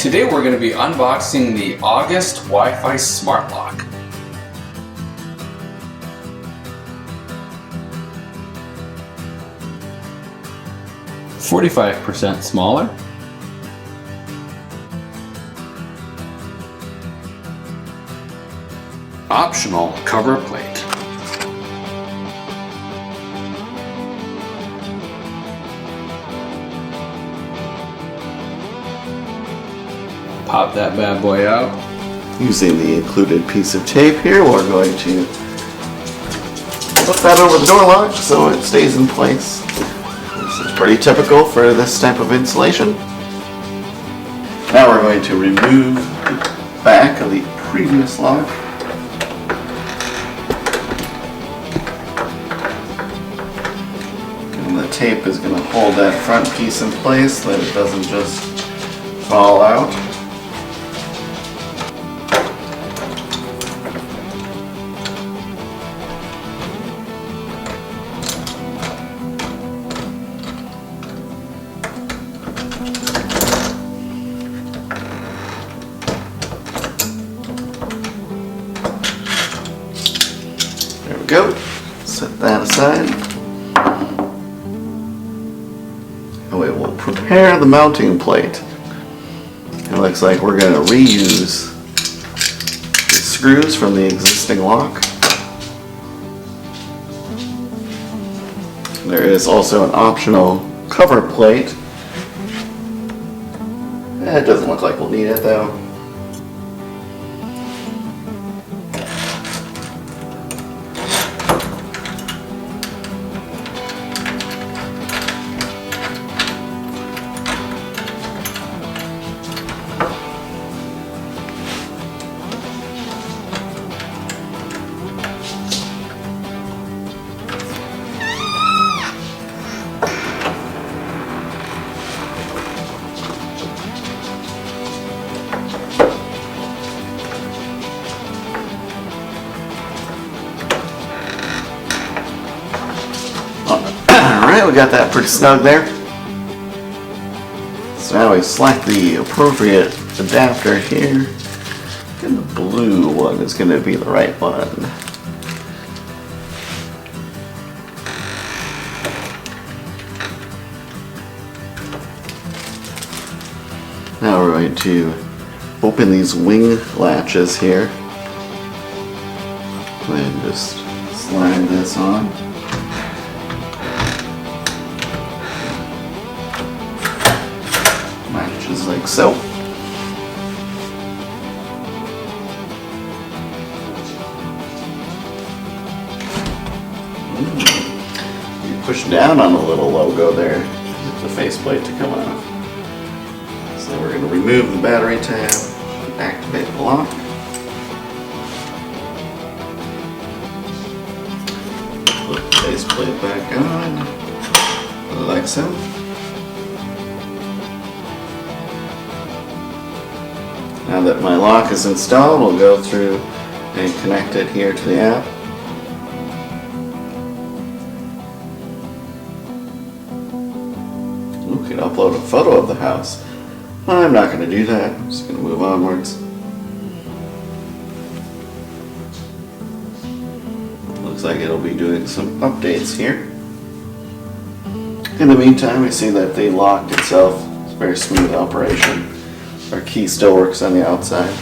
Today we're going to be unboxing the August Wi-Fi Smart Lock. $45% smaller. Optional cover plate. Pop that bad boy out. Using the included piece of tape here, we're going to put that over the door lock so it stays in place. This is pretty typical for this type of installation. Now we're going to remove the back of the previous lock. And the tape is going to hold that front piece in place so that it doesn't just fall out. There we go. Set that aside. And we will prepare the mounting plate. It looks like we're going to reuse the screws from the existing lock. There is also an optional cover plate. It doesn't look like we'll need it though. Alright, we got that pretty snug there. So now we select the appropriate adapter here. And the blue one is going to be the right one. Now we're going to open these wing latches here. And just slide this on. Just like so. You push down on the little logo there, get the faceplate to come off. So we're going to remove the battery tab, activate the lock. Put the faceplate back on, like so. Now that my lock is installed, we'll go through and connect it here to the app. We can upload a photo of the house. I'm not going to do that. I'm just going to move onwards. Looks like it'll be doing some updates here. In the meantime, we see that the lock itself is a very smooth operation. Our key still works on the outside.